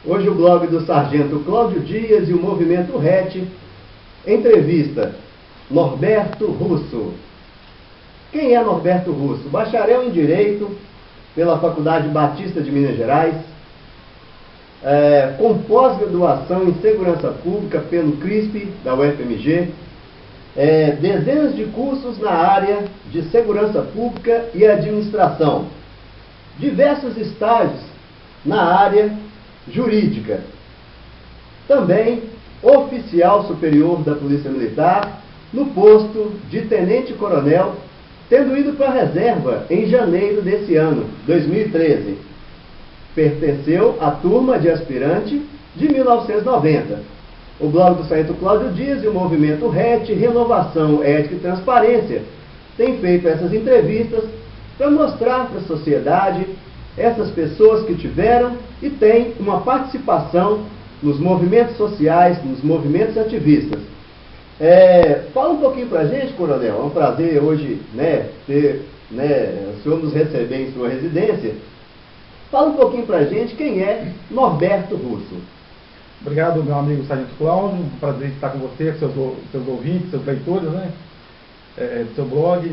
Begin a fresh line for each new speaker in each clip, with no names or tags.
Hoje o blog do Sargento Cláudio Dias e o Movimento RET entrevista Norberto Russo. Quem é Norberto Russo? Bacharel em Direito pela Faculdade Batista de Minas Gerais, com pós-graduação em Segurança Pública pelo CRISP da UFMG, dezenas de cursos na área de Segurança Pública e Administração, diversos estágios na área jurídica, também oficial superior da Polícia Militar no posto de tenente-coronel, tendo ido para a reserva em janeiro desse ano, 2013. Pertenceu à turma de aspirante de 1990. O blog do Sargento Cláudio Dias e o Movimento RET, Renovação, Ética e Transparência, tem feito essas entrevistas para mostrar para a sociedade essas pessoas que tiveram e têm uma participação nos movimentos sociais, nos movimentos ativistas. Fala um pouquinho para a gente, coronel. É um prazer hoje ter o senhor nos receber em sua residência. Fala um pouquinho para a gente quem é Norberto Russo.
Obrigado, meu amigo Sargento Cláudio. Um prazer estar com você, com seus ouvintes, seus leitores, do seu blog.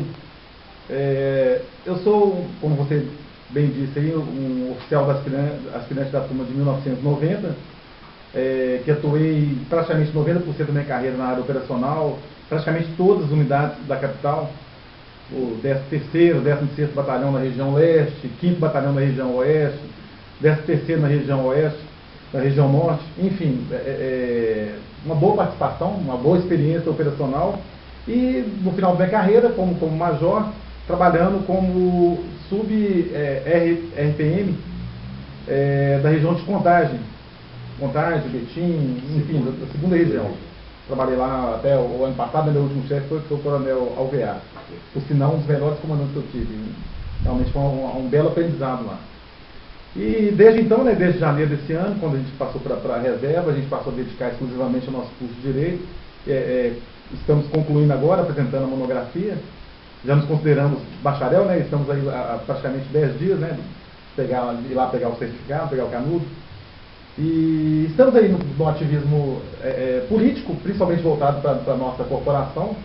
Eu sou, como você bem disse aí, um oficial aspirante da turma de 1990, que atuei praticamente 90% da minha carreira na área operacional, praticamente todas as unidades da capital, o 13º, 16º Batalhão na região leste, 5º Batalhão na região oeste, 13º na região oeste, na região norte, enfim, uma boa participação, uma boa experiência operacional, e no final da minha carreira, como major, trabalhando como sub-RPM da região de Contagem, Betim, enfim, da segunda região. Trabalhei lá até o ano passado, meu último chefe foi o coronel Alvear, por sinal um dos melhores comandantes que eu tive. Realmente foi um belo aprendizado lá. E desde então, desde janeiro desse ano, quando a gente passou para a reserva, a gente passou a dedicar exclusivamente ao nosso curso de Direito. Estamos concluindo agora, apresentando a monografia. Já nos consideramos bacharel, estamos aí há praticamente 10 dias, ir lá pegar o certificado, pegar o canudo. E estamos aí no ativismo político, principalmente voltado para a nossa corporação,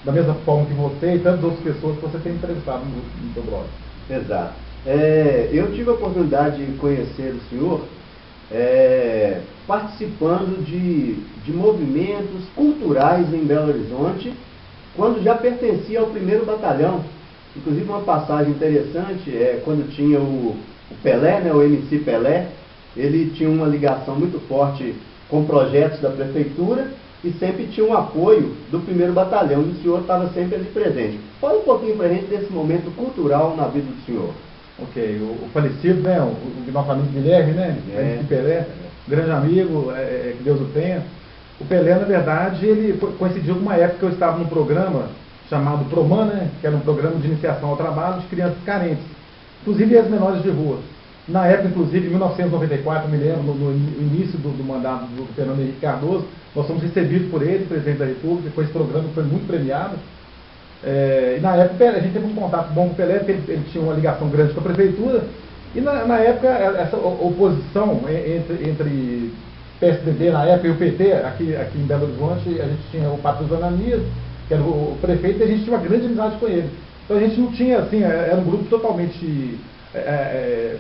da mesma forma que você e tantas outras pessoas que você tem entrevistado no seu blog.
Exato. Eu tive a oportunidade de conhecer o senhor participando de movimentos culturais em Belo Horizonte, quando já pertencia ao 1º Batalhão. Inclusive uma passagem interessante quando tinha o Pelé, o MC Pelé. Ele tinha uma ligação muito forte com projetos da prefeitura e sempre tinha um apoio do 1º Batalhão, e o senhor estava sempre ali presente. Fala um pouquinho para a gente desse momento cultural na vida do senhor.
Ok, o falecido, o nosso amigo Guilherme, MC Pelé, grande amigo, que Deus o tenha. O Pelé, na verdade, ele coincidiu com uma época que eu estava num programa chamado PROMAN, que era um programa de iniciação ao trabalho de crianças carentes, inclusive as menores de rua. Na época, inclusive, em 1994, me lembro, no início do mandato do Fernando Henrique Cardoso, nós fomos recebidos por ele, presidente da República, com esse programa que foi muito premiado. E na época a gente teve um contato bom com o Pelé, porque ele tinha uma ligação grande com a prefeitura, e na época essa oposição entre PSDB na época e o PT, aqui em Belo Horizonte, a gente tinha o Patrus Ananias, que era o prefeito, e a gente tinha uma grande amizade com ele. Então a gente não tinha, assim, era um grupo totalmente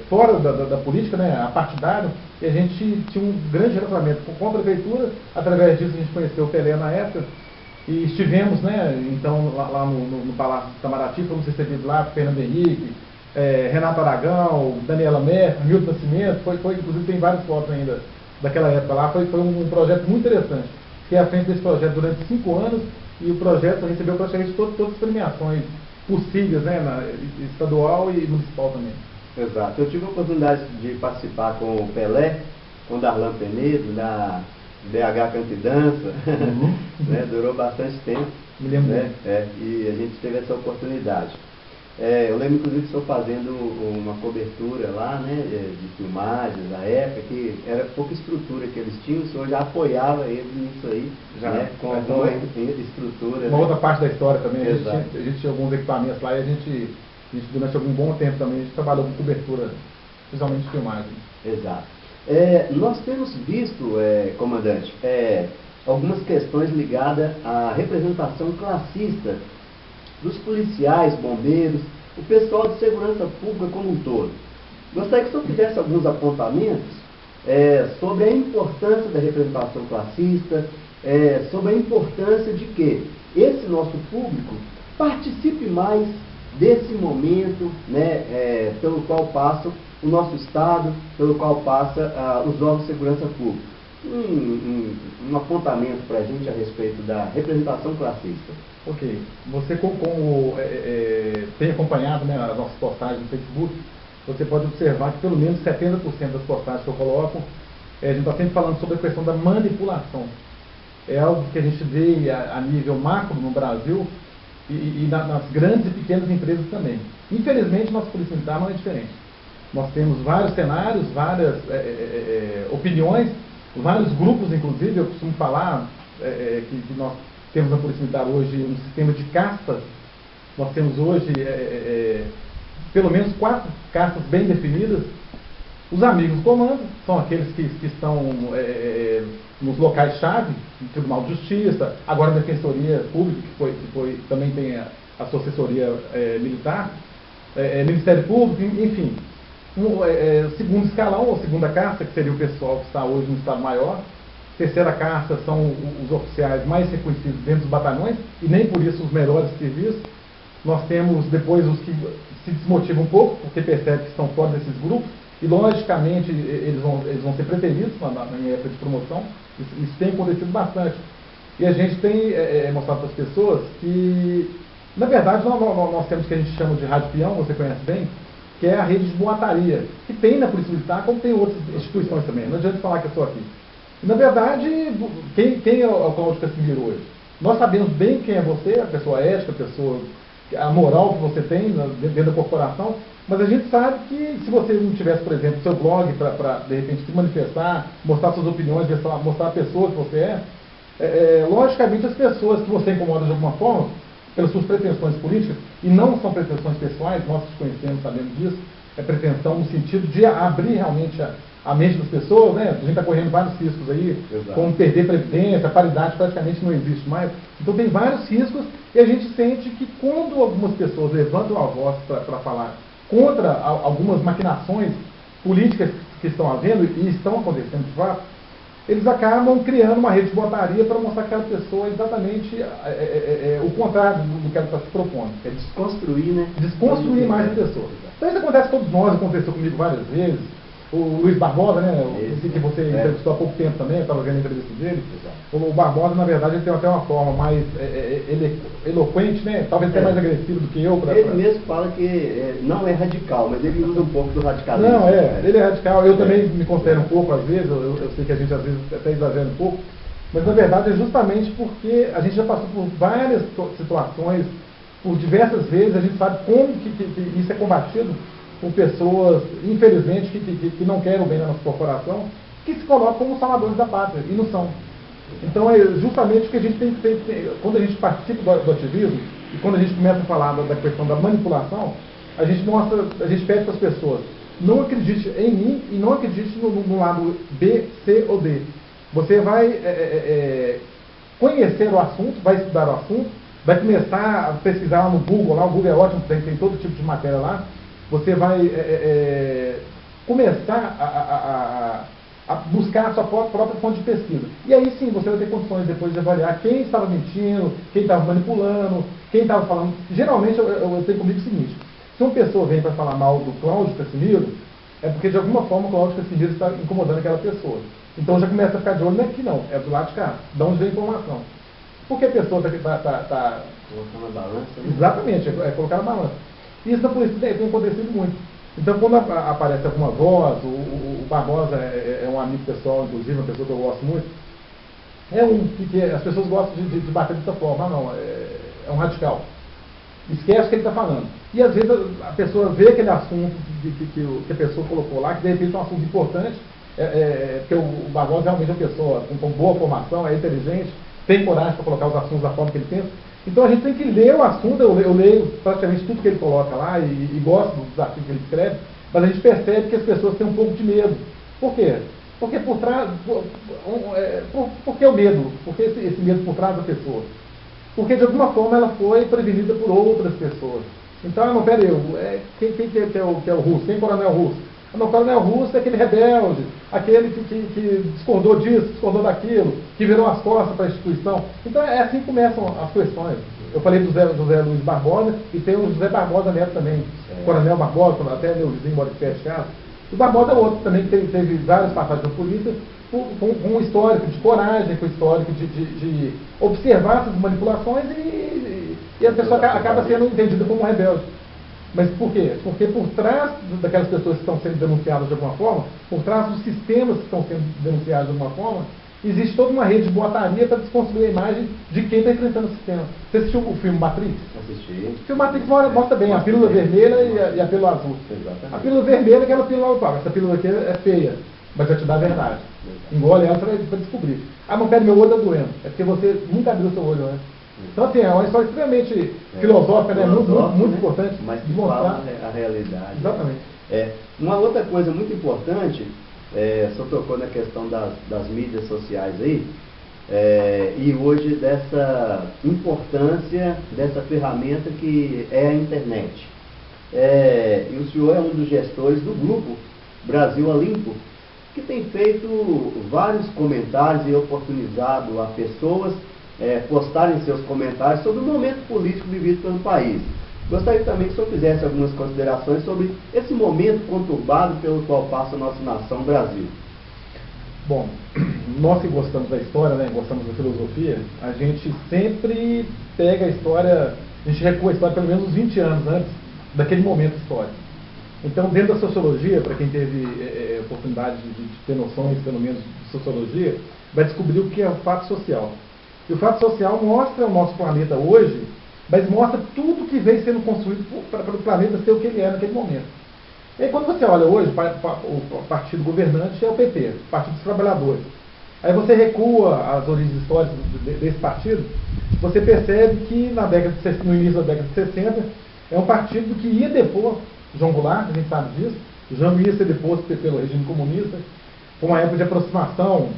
fora da política, apartidário, e a gente tinha um grande relacionamento com a prefeitura. Através disso a gente conheceu o Pelé na época, e estivemos, então, lá no Palácio do Itamaraty, fomos recebidos lá por Fernando Henrique, Renato Aragão, Daniela Merkel, Milton Nascimento, inclusive tem várias fotos ainda daquela época lá. Foi um projeto muito interessante. Fiquei à frente desse projeto durante 5 anos, e o projeto recebeu praticamente todas as premiações possíveis, estadual e municipal também.
Exato. Eu tive a oportunidade de participar com o Pelé, com o Darlan Penedo, na BH Canto e Dança, durou bastante tempo.
Me lembro.
E a gente teve essa oportunidade. Eu lembro, inclusive, do senhor fazendo uma cobertura lá, de filmagens da época, que era pouca estrutura que eles tinham, o senhor já apoiava eles nisso aí, com a estrutura.
Uma outra parte da história também, a gente tinha alguns equipamentos lá, e a gente durante algum bom tempo também, a gente trabalhou com cobertura, principalmente de filmagem.
Exato. Nós temos visto, comandante, algumas questões ligadas à representação classista dos policiais, bombeiros, o pessoal de segurança pública como um todo. Gostaria que o senhor fizesse alguns apontamentos sobre a importância da representação classista, sobre a importância de que esse nosso público participe mais desse momento, né, pelo qual passa o nosso Estado, pelo qual passa os órgãos de segurança pública. Um apontamento para a gente a respeito da representação classista.
Ok. Você, como tem acompanhado, né, as nossas postagens no Facebook, você pode observar que pelo menos 70% das postagens que eu coloco, a gente está sempre falando sobre a questão da manipulação. É algo que a gente vê a nível macro no Brasil e nas grandes e pequenas empresas também. Infelizmente, nossa Polícia Militar não é diferente. Nós temos vários cenários, várias opiniões, vários grupos, inclusive. Eu costumo falar que nós temos na Polícia Militar hoje um sistema de castas. Nós temos hoje pelo menos 4 castas bem definidas. Os amigos do comando são aqueles que estão nos locais-chave, no Tribunal de Justiça, agora a Defensoria Pública, que também tem a sua assessoria militar, Ministério Público, enfim. Segundo escalão, ou segunda casta, que seria o pessoal que está hoje no Estado Maior. Terceira casta são os oficiais mais reconhecidos dentro dos batalhões, e nem por isso os melhores serviços. Nós temos depois os que se desmotivam um pouco, porque percebem que estão fora desses grupos, e logicamente eles vão ser preteridos na época de promoção. Isso tem acontecido bastante. E a gente tem mostrado para as pessoas que, na verdade, nós temos o que a gente chama de rádio peão, você conhece bem, que é a rede de boataria, que tem na Polícia Militar, como tem outras instituições também. Não adianta falar que eu estou aqui. E, na verdade, quem é o Cláudio Casimiro hoje? Nós sabemos bem quem é você, a pessoa ética, a moral que você tem dentro da corporação, mas a gente sabe que se você não tivesse, por exemplo, seu blog para de repente se manifestar, mostrar suas opiniões, mostrar a pessoa que você logicamente as pessoas que você incomoda de alguma forma, pelas suas pretensões políticas, e não são pretensões pessoais, nós nos conhecemos, sabemos disso, é pretensão no sentido de abrir realmente a mente das pessoas, né? A gente está correndo vários riscos aí, exato, como perder previdência, a paridade praticamente não existe mais. Então tem vários riscos, e a gente sente que quando algumas pessoas levantam a voz para falar contra algumas maquinações políticas que estão havendo e estão acontecendo de fato, eles acabam criando uma rede de botaria para mostrar aquela pessoa exatamente o contrário do que ela está se propondo.
É desconstruir, né?
Desconstruir mais a pessoa. Então isso acontece com todos nós, aconteceu comigo várias vezes. O Luiz Barbosa, né? Que você entrevistou há pouco tempo também, eu estava vendo a entrevista dele. O Barbosa, na verdade, ele tem até uma forma mais eloquente, né? Talvez até mais agressivo do que eu.
Ele mesmo fala que não é radical, mas ele usa um pouco do radicalismo.
Não, ele é radical. Eu também me considero um pouco, às vezes, eu sei que a gente às vezes até exagera um pouco, mas na verdade é justamente porque a gente já passou por várias situações, por diversas vezes, a gente sabe como que isso é combatido por pessoas, infelizmente, que não querem o bem da nossa corporação, que se colocam como salvadores da pátria, e não são. Então é justamente o que a gente tem que ter, quando a gente participa do ativismo, e quando a gente começa a falar da questão da manipulação, a gente pede para as pessoas, não acredite em mim e não acredite no lado B, C ou D. Você vai conhecer o assunto, vai estudar o assunto, vai começar a pesquisar lá no Google, o Google é ótimo, tem todo tipo de matéria lá. Você vai começar a buscar a sua própria fonte de pesquisa. E aí sim, você vai ter condições depois de avaliar quem estava mentindo, quem estava manipulando, quem estava falando. Geralmente eu tenho comigo o seguinte: se uma pessoa vem para falar mal do Cláudio Casimiro, é porque de alguma forma o Cláudio Casimiro está incomodando aquela pessoa. Então já começa a ficar de olho, não é que não, é do lado de cá, de onde vem a informação. Porque a pessoa está
colocando a balança, né?
Exatamente, é colocar na balança. Isso na polícia tem acontecido muito. Então, quando aparece alguma voz, o Barbosa é um amigo pessoal, inclusive, uma pessoa que eu gosto muito, que as pessoas gostam de bater dessa forma, não, é um radical. Esquece o que ele está falando. E às vezes a pessoa vê aquele assunto que a pessoa colocou lá, que de repente é um assunto importante, porque o Barbosa realmente é uma pessoa com boa formação, é inteligente, tem coragem para colocar os assuntos da forma que ele pensa. Então a gente tem que ler o assunto, eu leio praticamente tudo que ele coloca lá e gosto dos artigos que ele escreve, mas a gente percebe que as pessoas têm um pouco de medo Por quê? Porque por trás, porque o medo, porque esse medo por trás da pessoa. Porque de alguma forma ela foi prevenida por outras pessoas. Então, não, peraí, quem que é o Russo? Quem é o Coronel Russo? O Coronel Russo é aquele rebelde, aquele que discordou disso, discordou daquilo, que virou as costas para a instituição. Então é assim que começam as questões. Eu falei do José Luiz Barbosa e tem o José Barbosa Neto também, Coronel Barbosa, até meu vizinho mora de perto de casa. O Barbosa é outro também que teve várias passagens na polícia, com um histórico de coragem, com um histórico de observar essas manipulações e a pessoa acaba sendo entendida como um rebelde. Mas por quê? Porque por trás daquelas pessoas que estão sendo denunciadas de alguma forma, por trás dos sistemas que estão sendo denunciados de alguma forma, existe toda uma rede de boataria para desconstruir a imagem de quem está enfrentando o sistema. Você assistiu o filme Matrix?
Assisti.
O filme Matrix mostra bem a pílula vermelha e a pílula azul.
Exatamente.
A pílula vermelha é aquela pílula, essa pílula aqui é feia, mas vai te dar a verdade. Engole ela para descobrir. Ah, mas pera, meu olho está doendo. É porque você nunca abriu seu olho, né? Então, assim, é uma história extremamente filosófica, né? Muito importante.
Mas que
demonstrar
fala a realidade.
Exatamente.
Uma outra coisa muito importante, só tocou na questão das mídias sociais aí, e hoje dessa importância dessa ferramenta que é a internet. E o senhor é um dos gestores do grupo Brasil a Limpo, que tem feito vários comentários e oportunizado a pessoas postarem seus comentários sobre o momento político vivido pelo país. Gostaria também que o senhor fizesse algumas considerações sobre esse momento conturbado pelo qual passa a nossa nação Brasil.
Bom, nós que gostamos da história, né, gostamos da filosofia, a gente sempre pega a história, a gente recua a história pelo menos uns 20 anos antes daquele momento histórico. Então, dentro da sociologia, para quem teve oportunidade de ter noções, pelo menos, de sociologia, vai descobrir o que é o fato social. E o fato social mostra o nosso planeta hoje, mas mostra tudo que vem sendo construído para o planeta ser o que ele é naquele momento. E aí, quando você olha hoje, o partido governante é o PT, Partido dos Trabalhadores. Aí você recua as origens históricas desse partido, você percebe que no início da década de 60, é um partido que ia depor João Goulart, a gente sabe disso. João ia ser deposto pelo regime comunista. Foi uma época de aproximação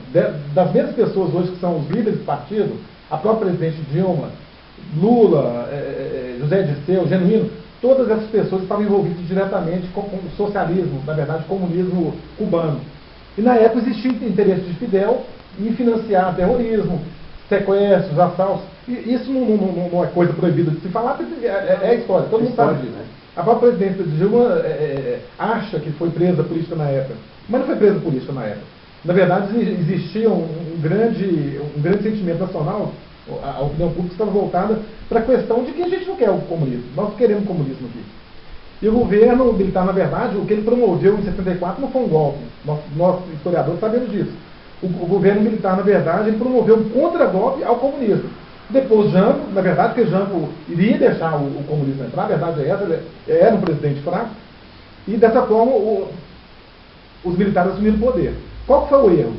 das mesmas pessoas hoje que são os líderes do partido, a própria presidente Dilma, Lula, José Dirceu, Genuíno, todas essas pessoas estavam envolvidas diretamente com o socialismo, na verdade, comunismo cubano. E na época existia interesse de Fidel em financiar terrorismo, sequestros, assaltos. E isso não é coisa proibida de se falar, porque é história, todo mundo sabe disso. A própria presidente Dilma acha que foi presa política na época, mas não foi presa política na época. Na verdade, existia um grande sentimento nacional, a opinião pública estava voltada para a questão de que a gente não quer o comunismo, nós não queremos comunismo aqui. E o governo militar, na verdade, o que ele promoveu em 74 não foi um golpe, nós historiadores sabemos disso. O governo militar, na verdade, ele promoveu um contra-golpe ao comunismo. Depois Jango, na verdade, porque Jango iria deixar o comunismo entrar, a verdade é essa, ele era um presidente fraco, e dessa forma os militares assumiram o poder. Qual foi o erro?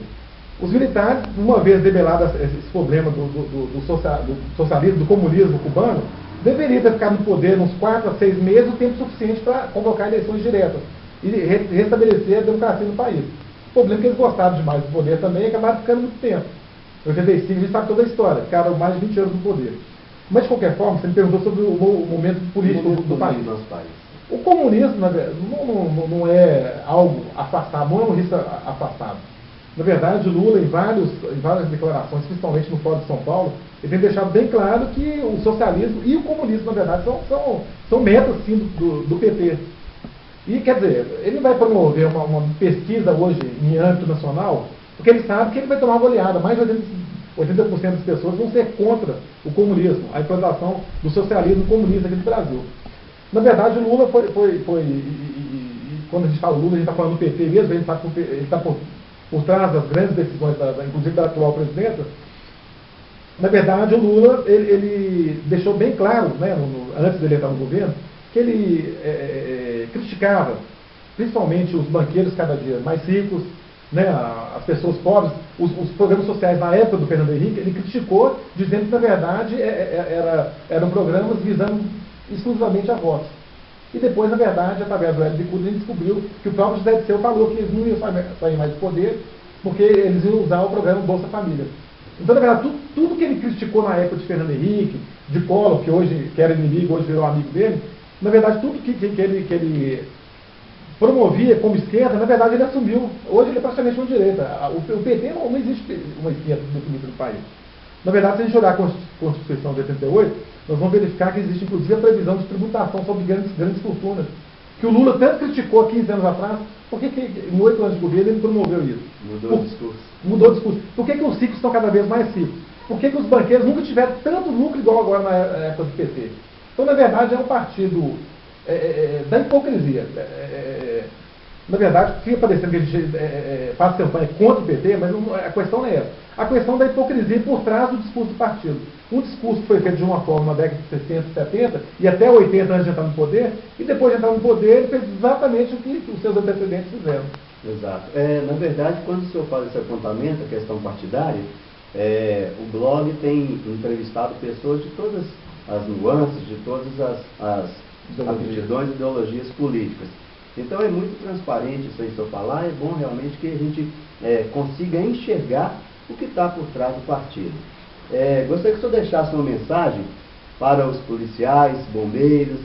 Os militares, uma vez debelado esse problema do socialismo, do comunismo cubano, deveriam ter ficado no poder uns 4 a 6 meses, o tempo suficiente para convocar eleições diretas e restabelecer a democracia no país. O problema é que eles gostaram demais do poder também e acabaram ficando muito tempo. Em 85 a gente sabe toda a história, ficaram mais de 20 anos no poder. Mas de qualquer forma, você me perguntou sobre o momento político do país. O comunismo não é algo afastado, não é um risco afastado. Na verdade, Lula, em várias declarações, principalmente no Fórum de São Paulo, ele tem deixado bem claro que o socialismo e o comunismo, na verdade, são metas, sim, do PT. E, quer dizer, ele vai promover uma pesquisa hoje em âmbito nacional, porque ele sabe que ele vai tomar uma goleada. Mais de 80% das pessoas vão ser contra o comunismo, a implantação do socialismo comunista aqui no Brasil. Na verdade, o Lula quando a gente fala Lula, a gente está falando do PT mesmo, ele está por trás das grandes decisões, inclusive da atual presidenta. Na verdade, o Lula, ele deixou bem claro, né, antes de ele entrar no governo, que ele criticava, principalmente os banqueiros cada dia mais ricos, né, as pessoas pobres, os programas sociais na época do Fernando Henrique, ele criticou, dizendo que, na verdade, eram programas visando exclusivamente a votos. E depois, na verdade, através do Hélio Bicudo, a gente descobriu que o próprio José Dirceu falou que eles não iam sair mais do poder, porque eles iam usar o programa Bolsa Família. Então, na verdade, tudo que ele criticou na época de Fernando Henrique, de Collor, que hoje que era inimigo, hoje virou amigo dele, na verdade, tudo que ele promovia como esquerda, na verdade, ele assumiu. Hoje ele é praticamente uma direita. O PT não existe uma esquerda definida no país. Na verdade, se a gente olhar a Constituição de 88, nós vamos verificar que existe, inclusive, a previsão de tributação sobre grandes fortunas, que o Lula tanto criticou há 15 anos atrás. Por que em 8 anos de governo ele promoveu isso?
Mudou o discurso.
Mudou o discurso. Por que os ricos estão cada vez mais ricos? Por que os banqueiros nunca tiveram tanto lucro igual agora na época do PT? Então, na verdade, é um partido da hipocrisia. Na verdade, fica parecendo que a gente faz campanha contra o PT, mas a questão não é essa. A questão da hipocrisia por trás do discurso do partido. Um discurso que foi feito de uma forma na década de 60, 70 e até 80 antes de entrar no poder, e depois de entrar no poder ele fez exatamente o que os seus antecedentes fizeram.
Exato. Na verdade, quando o senhor faz esse apontamento, a questão partidária, o blog tem entrevistado pessoas de todas as nuances, de todas as aptidões e ideologias políticas. Então é muito transparente isso aí que eu falar, é bom realmente que a gente consiga enxergar o que está por trás do partido. Gostaria que o senhor deixasse uma mensagem para os policiais, bombeiros,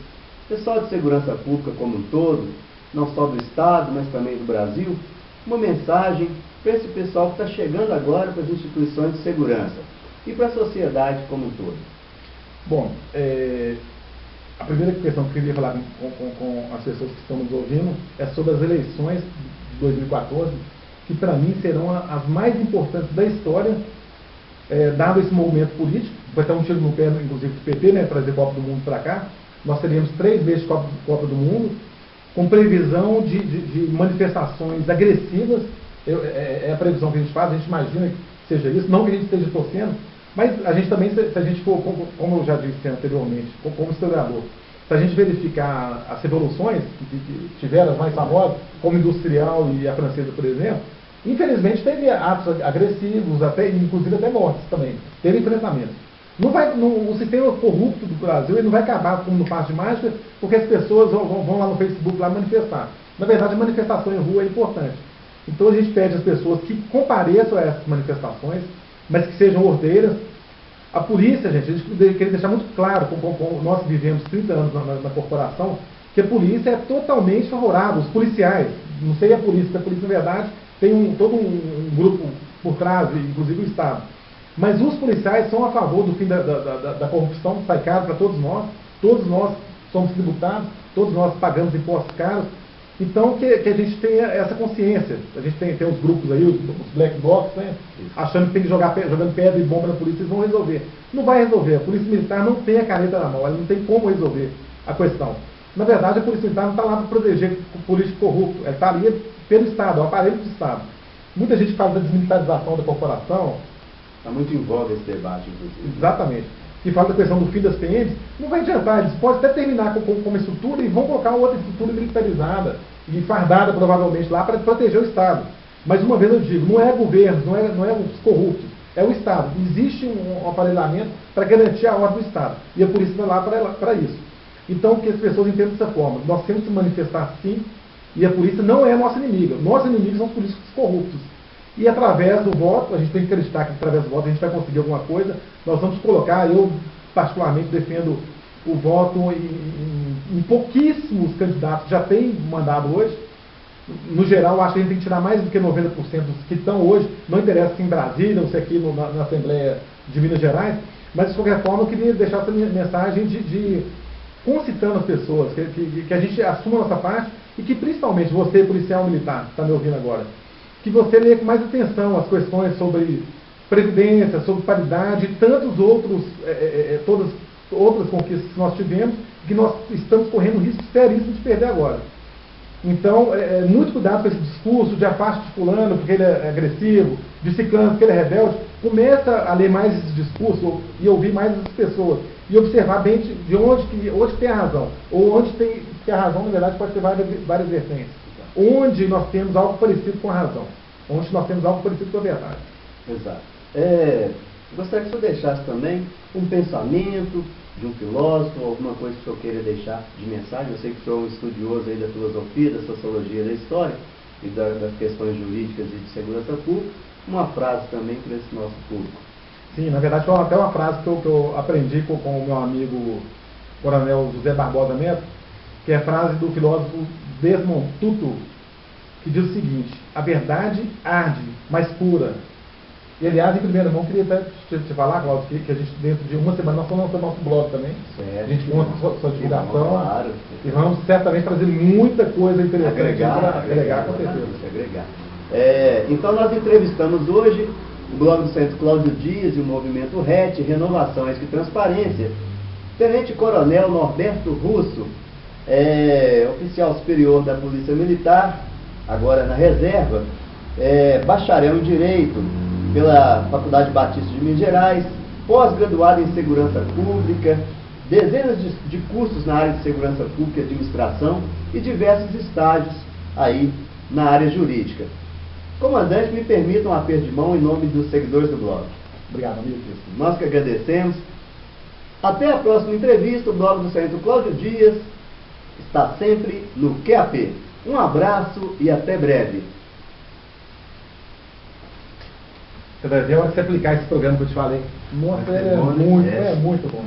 pessoal de segurança pública como um todo, não só do Estado, mas também do Brasil, uma mensagem para esse pessoal que está chegando agora para as instituições de segurança e para a sociedade como um todo.
Bom, a primeira questão que eu queria falar com as pessoas que estão nos ouvindo é sobre as eleições de 2014, que para mim serão as mais importantes da história, dado esse movimento político. Vai ter um tiro no pé, inclusive, do PT, né, trazer Copa do Mundo para cá. Nós teríamos 3 meses de Copa do Mundo, com previsão de manifestações agressivas. É a previsão que a gente faz, a gente imagina que seja isso, não que a gente esteja torcendo, mas a gente também, se a gente for, como eu já disse anteriormente, como historiador, se a gente verificar as revoluções que tiveram as mais famosas, como a industrial e a francesa, por exemplo, infelizmente teve atos agressivos, inclusive até mortes também, teve enfrentamentos. O sistema corrupto do Brasil ele não vai acabar como no passe de mágica, porque as pessoas vão lá no Facebook lá manifestar. Na verdade, a manifestação em rua é importante. Então a gente pede às pessoas que compareçam a essas manifestações, mas que sejam ordeiras. A polícia, gente, a gente queria deixar muito claro, como nós vivemos 30 anos na corporação, que a polícia é totalmente favorável, os policiais, não sei a polícia, porque a polícia, na verdade, tem todo um grupo por trás, inclusive o Estado. Mas os policiais são a favor do fim da corrupção, sai caro para todos nós somos tributados, todos nós pagamos impostos caros. Então, que a gente tenha essa consciência. A gente tem os grupos aí, os black box, né, achando que tem que jogando pedra e bomba na polícia, eles vão resolver. Não vai resolver. A polícia militar não tem a caneta na mão, ela não tem como resolver a questão. Na verdade, a polícia militar não está lá para proteger o político corrupto, ela está ali pelo Estado, é o aparelho do Estado. Muita gente fala da desmilitarização da corporação.
Está muito em voga esse debate, inclusive.
Exatamente. Que fala da questão do fim das PMs, não vai adiantar, eles podem até terminar com uma estrutura e vão colocar uma outra estrutura militarizada e fardada provavelmente lá para proteger o Estado. Mas uma vez eu digo, não é governo, não é os corruptos, é o Estado. Existe um aparelhamento para garantir a ordem do Estado. E a polícia está lá para isso. Então que as pessoas entendam dessa forma. Nós temos que manifestar sim, e a polícia não é a nossa inimiga. Nossos inimigos são os políticos corruptos. E através do voto, a gente tem que acreditar que através do voto a gente vai conseguir alguma coisa. Nós vamos colocar, eu particularmente defendo o voto em pouquíssimos candidatos, já tem mandado hoje. No geral, acho que a gente tem que tirar mais do que 90% dos que estão hoje, não interessa se em Brasília ou se aqui na Assembleia de Minas Gerais, mas de qualquer forma eu queria deixar essa mensagem concitando as pessoas, que a gente assuma a nossa parte e que principalmente você, policial militar, que está me ouvindo agora, que você leia com mais atenção as questões sobre previdência, sobre paridade e tantos outros, todas outras conquistas que nós tivemos, que nós estamos correndo risco seríssimo de perder agora. Então, muito cuidado com esse discurso de afaste de fulano porque ele é agressivo, de ciclano porque ele é rebelde. Começa a ler mais esse discurso e ouvir mais essas pessoas e observar bem de onde que tem a razão, ou onde tem que a razão, na verdade, pode ter várias vertentes. Onde nós temos algo parecido com a razão, onde nós temos algo parecido com a verdade.
Exato. Gostaria que o senhor deixasse também um pensamento de um filósofo, alguma coisa que o senhor queira deixar de mensagem. Eu sei que o senhor é um estudioso aí da filosofia, da sociologia, da história e das questões jurídicas e de segurança pública. Uma frase também para esse nosso público.
Sim, na verdade foi até uma frase que eu aprendi com o meu amigo Coronel José Barbosa Neto, que é a frase do filósofo Desmond Tutu, que diz o seguinte: a verdade arde, mas pura. E aliás, em primeira mão, queria até te falar, Cláudio, que a gente dentro de uma semana nós vamos lançar nosso blog também.
Certo.
A gente monta sua divulgação,
claro.
E vamos certamente trazer muita coisa interessante para
agregar,
com certeza.
Agregar. Então nós entrevistamos hoje o blog do Centro Cláudio Dias e o movimento RET, Renovação e Transparência, Tenente Coronel Norberto Russo, oficial superior da Polícia Militar, agora na reserva, bacharel em Direito pela Faculdade Batista de Minas Gerais, pós-graduado em Segurança Pública, dezenas de cursos na área de Segurança Pública e Administração e diversos estágios aí na área jurídica. Comandante, me permitam um aperto de mão em nome dos seguidores do blog.
Obrigado, amigo.
Nós que agradecemos. Até a próxima entrevista. O blog do Centro Cláudio Dias está sempre no QAP. Um abraço e até breve.
Você vai ver a hora que você aplicar esse programa que eu te falei. Nossa, é muito bom.